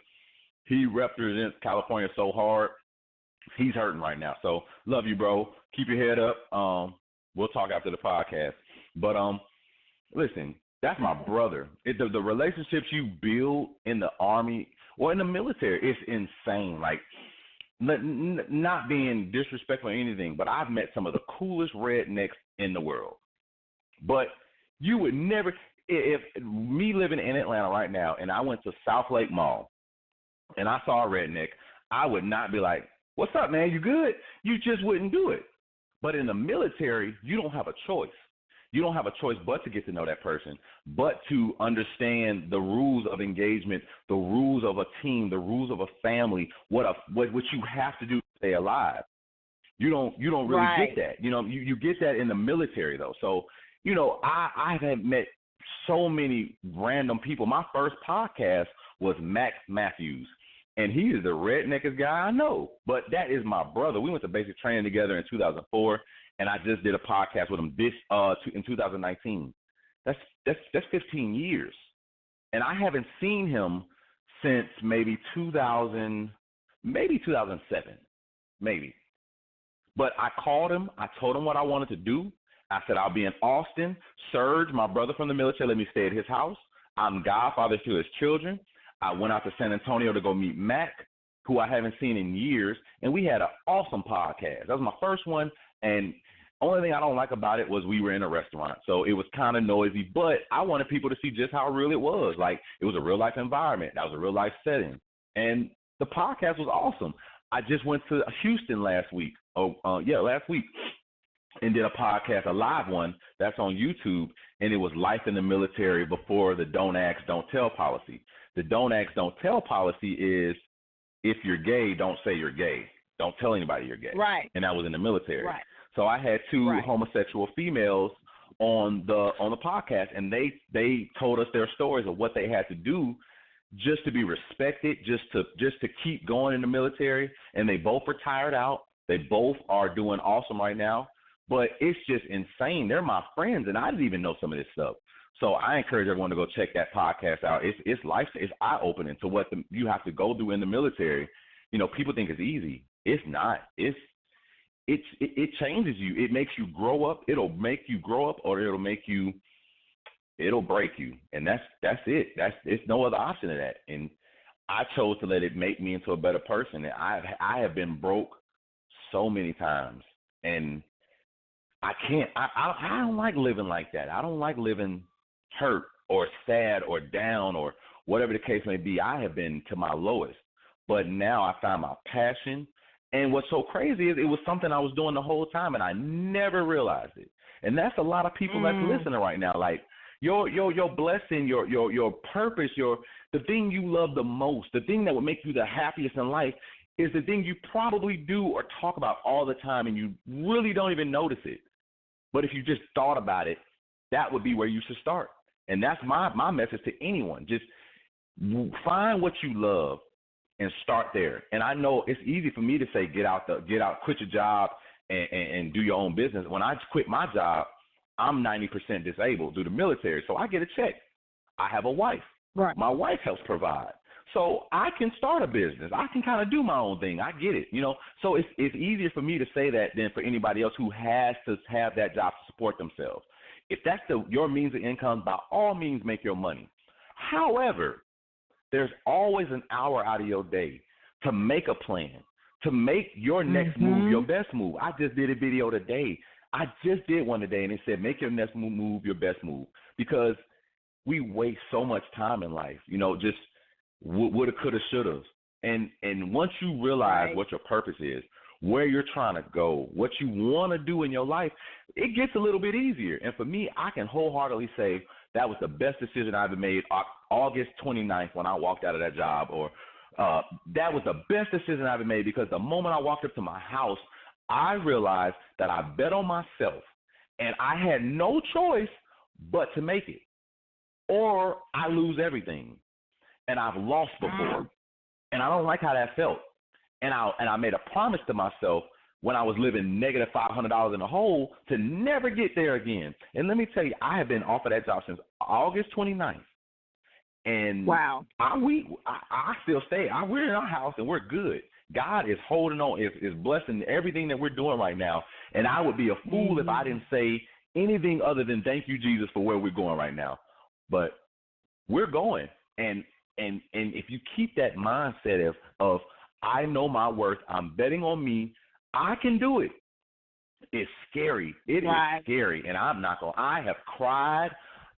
[SPEAKER 3] He represents California so hard. He's hurting right now. So love you, bro. Keep your head up. We'll talk after the podcast. But listen, that's my brother. The relationships you build in the Army or in the military, it's insane. Like, not being disrespectful or anything, but I've met some of the coolest rednecks in the world. But you would never, if me living in Atlanta right now and I went to South Lake Mall and I saw a redneck, I would not be like, what's up, man? You good? You just wouldn't do it. But in the military, you don't have a choice. You don't have a choice but to get to know that person, but to understand the rules of engagement, the rules of a team, the rules of a family, what you have to do to stay alive. You don't really get that. You get that in the military though. So, I have met so many random people. My first podcast was Max Matthews. And he is the redneckest guy I know. But that is my brother. We went to basic training together in 2004, and I just did a podcast with him in 2019. That's 15 years. And I haven't seen him since maybe 2007, maybe. But I called him. I told him what I wanted to do. I said, I'll be in Austin. Serge, my brother from the military, let me stay at his house. I'm godfather to his children. I went out to San Antonio to go meet Mac, who I haven't seen in years, and we had an awesome podcast. That was my first one, and only thing I don't like about it was we were in a restaurant, so it was kind of noisy, but I wanted people to see just how real it was. Like, it was a real-life environment. That was a real-life setting. And the podcast was awesome. I just went to Houston last week. Last week, and did a podcast, a live one that's on YouTube, and it was life in the military before the don't ask, don't tell policy. The don't ask, don't tell policy is if you're gay, don't say you're gay. Don't tell anybody you're gay.
[SPEAKER 2] Right.
[SPEAKER 3] And that was in the military.
[SPEAKER 2] Right.
[SPEAKER 3] So I had two
[SPEAKER 2] Right.
[SPEAKER 3] homosexual females on the podcast, and they told us their stories of what they had to do just to be respected, just to keep going in the military. And they both retired out. They both are doing awesome right now. But it's just insane. They're my friends, and I didn't even know some of this stuff. So I encourage everyone to go check that podcast out. It's life. It's eye opening to what you have to go through in the military. You know, people think it's easy. It's not. It changes you. It makes you grow up. It'll make you grow up, or it'll break you. And that's it. It's no other option to that. And I chose to let it make me into a better person. And I have been broke so many times, and I can't. I don't like living like that. I don't like living hurt or sad or down or whatever the case may be. I have been to my lowest, but now I found my passion. And what's so crazy is it was something I was doing the whole time, and I never realized it. And that's a lot of people that's listening right now. Like your blessing, your purpose, the thing you love the most, the thing that would make you the happiest in life is the thing you probably do or talk about all the time, and you really don't even notice it. But if you just thought about it, that would be where you should start. And that's my message to anyone. Just find what you love and start there. And I know it's easy for me to say quit your job and do your own business. When I quit my job, I'm 90% disabled due to military, so I get a check. I have a wife.
[SPEAKER 2] Right.
[SPEAKER 3] My wife helps provide. So I can start a business. I can kind of do my own thing. I get it, you know. So it's easier for me to say that than for anybody else who has to have that job to support themselves. If that's your means of income, by all means make your money. However, there's always an hour out of your day to make a plan, to make your next move your best move. I just did a video today. I just did one today, and it said make your next move your best move, because we waste so much time in life, you know, just woulda, coulda, shoulda. And once you realize what your purpose is, where you're trying to go, what you want to do in your life, it gets a little bit easier. And for me, I can wholeheartedly say that was the best decision I ever made. August 29th, when I walked out of that job, that was the best decision I ever made, because the moment I walked up to my house, I realized that I bet on myself, and I had no choice but to make it, or I lose everything. And I've lost before, and I don't like how that felt. And I made a promise to myself when I was living negative $500 in a hole to never get there again. And let me tell you, I have been off of that job since August 29th. And
[SPEAKER 2] wow,
[SPEAKER 3] I still stay. We're in our house and we're good. God is holding on, is blessing everything that we're doing right now. And I would be a fool if I didn't say anything other than thank you, Jesus, for where we're going right now. But we're going. And if you keep that mindset of I know my worth, I'm betting on me, I can do it. It's scary. It is scary, and I'm not going. I have cried.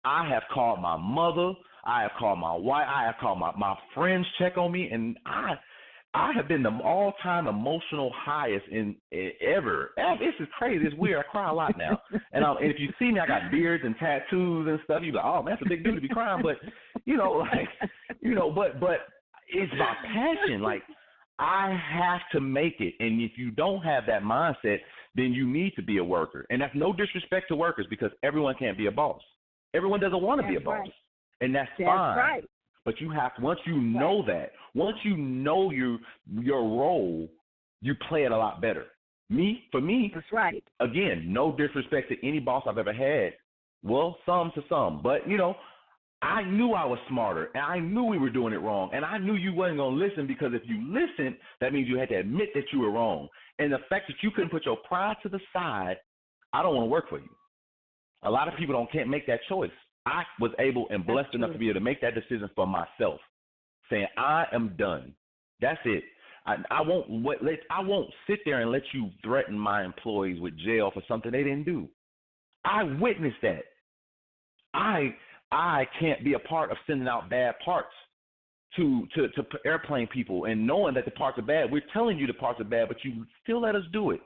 [SPEAKER 3] I have called my mother. I have called my wife. I have called my friends check on me, and I have been the all-time emotional highest in ever. This is crazy. It's weird. I cry a lot now. And if you see me, I got beards and tattoos and stuff. You're like, oh, man, that's a big dude to be crying. But, but it's my passion. Like, I have to make it. And if you don't have that mindset, then you need to be a worker. And that's no disrespect to workers, because everyone can't be a boss. Everyone doesn't want to be a boss. Right. And that's fine. Right. But you have to, once you know that, once you know your role, you play it a lot better. For me,
[SPEAKER 2] that's right.
[SPEAKER 3] Again, no disrespect to any boss I've ever had. Well, some to some. But, I knew I was smarter, and I knew we were doing it wrong, and I knew you wasn't going to listen, because if you listened, that means you had to admit that you were wrong. And the fact that you couldn't put your pride to the side, I don't want to work for you. A lot of people can't make that choice. I was able and blessed enough to be able to make that decision for myself, saying I am done. That's it. I won't sit there and let you threaten my employees with jail for something they didn't do. I witnessed that. I can't be a part of sending out bad parts. to airplane people and knowing that the parts are bad. We're telling you the parts are bad, but you still let us do it.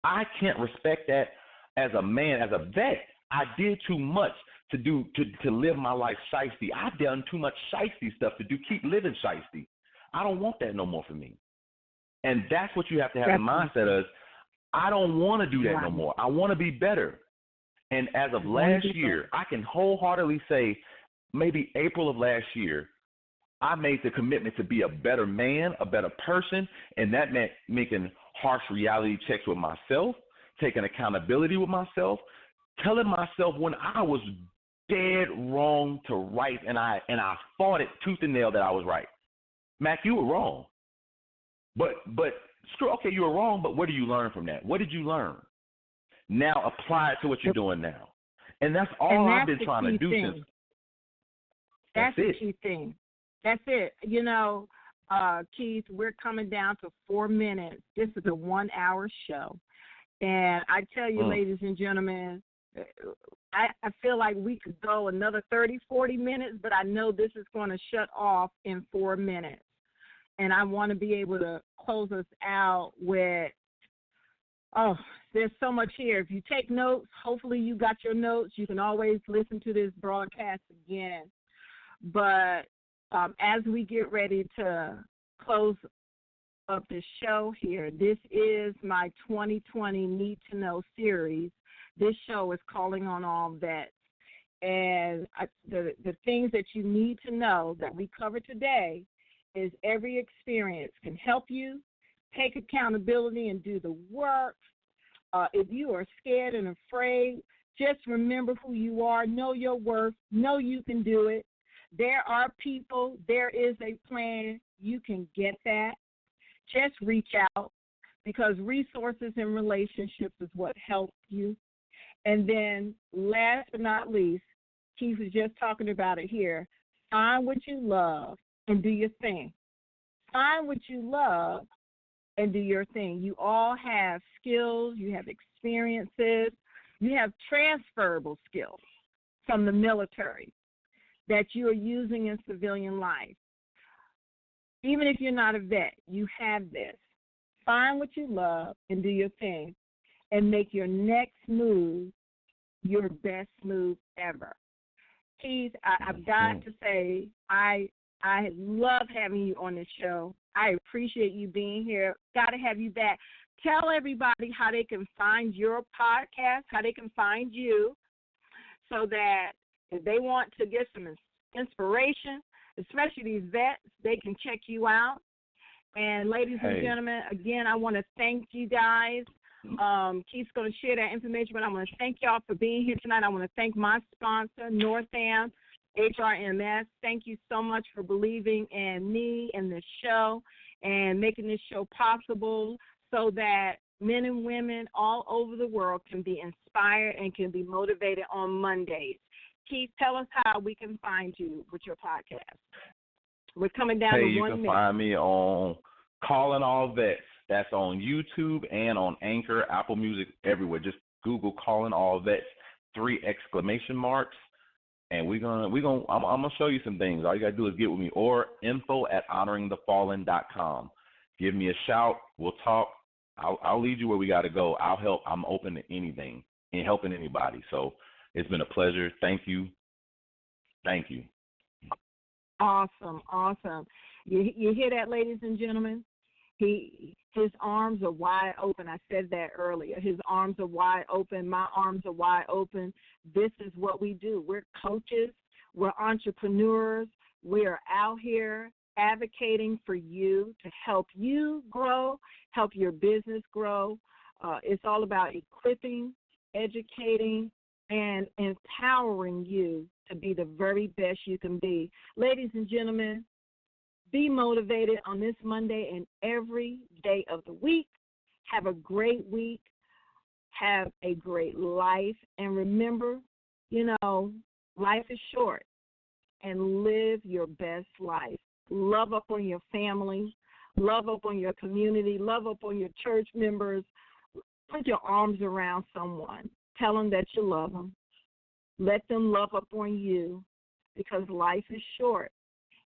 [SPEAKER 3] I can't respect that as a man, as a vet. I did too much to live my life shiesty. I've done too much shiesty stuff to keep living shiesty. I don't want that no more for me. And that's what you have to have in mindset of. I don't want to do that no more. I want to be better. And as of last year, I can wholeheartedly say maybe April of last year, I made the commitment to be a better man, a better person, and that meant making harsh reality checks with myself, taking accountability with myself, telling myself when I was dead wrong to right, and I fought it tooth and nail that I was right. Mac, you were wrong. But screw, okay, you were wrong, but what do you learn from that? What did you learn? Now apply it to what you're doing now. And that's all I've been trying to do since.
[SPEAKER 2] That's the key thing. That's it. You know, Keith, we're coming down to 4 minutes. This is a 1-hour show. And I tell you, ladies and gentlemen, I feel like we could go another 30, 40 minutes, but I know this is going to shut off in 4 minutes. And I want to be able to close us out with, there's so much here. If you take notes, hopefully you got your notes. You can always listen to this broadcast again. But as we get ready to close up the show here, this is my 2020 Need to Know series. This show is calling on all vets. And the things that you need to know that we cover today is every experience can help you take accountability and do the work. If you are scared and afraid, just remember who you are, know your worth, know you can do it. There are people, there is a plan, you can get that. Just reach out, because resources and relationships is what help you. And then last but not least, Keith was just talking about it here, find what you love and do your thing. Find what you love and do your thing. You all have skills, you have experiences, you have transferable skills from the military that you are using in civilian life. Even if you're not a vet, you have this. Find what you love and do your thing and make your next move your best move ever. Keith, I've got to say, I love having you on this show. I appreciate you being here. Got to have you back. Tell everybody how they can find your podcast, how they can find you, so that if they want to get some inspiration, especially these vets, they can check you out. And ladies and gentlemen, again, I want to thank you guys. Keith's going to share that information, but I want to thank y'all for being here tonight. I want to thank my sponsor, Northam HRMS. Thank you so much for believing in me and this show and making this show possible so that men and women all over the world can be inspired and can be motivated on Mondays. Keith, tell us how we can find you with your podcast. We're coming down to 1 minute.
[SPEAKER 3] You can find me on Calling All Vets. That's on YouTube and on Anchor, Apple Music, everywhere. Just Google Calling All Vets, 3 exclamation marks. And I'm gonna show you some things. All you gotta do is get with me, or info@honoringthefallen.com. Give me a shout. We'll talk. I'll lead you where we gotta go. I'll help. I'm open to anything and helping anybody. So it's been a pleasure. Thank you. Thank you.
[SPEAKER 2] Awesome. You hear that, ladies and gentlemen? His arms are wide open. I said that earlier. His arms are wide open. My arms are wide open. This is what we do. We're coaches. We're entrepreneurs. We are out here advocating for you to help you grow, help your business grow. It's all about equipping, educating, and empowering you to be the very best you can be. Ladies and gentlemen, be motivated on this Monday and every day of the week. Have a great week. Have a great life. And remember, life is short. And live your best life. Love up on your family. Love up on your community. Love up on your church members. Put your arms around someone. Tell them that you love them. Let them love up on you, because life is short.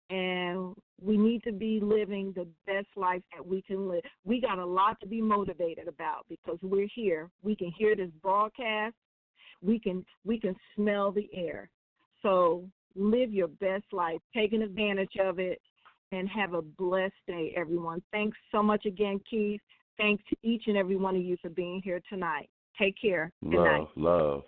[SPEAKER 2] and we need to be living the best life that we can live. We got a lot to be motivated about because we're here. We can hear this broadcast. We can smell the air. So live your best life, taking advantage of it, and have a blessed day, everyone. Thanks so much again, Keith. Thanks to each and every one of you for being here tonight. Take care. Good night.
[SPEAKER 3] Love.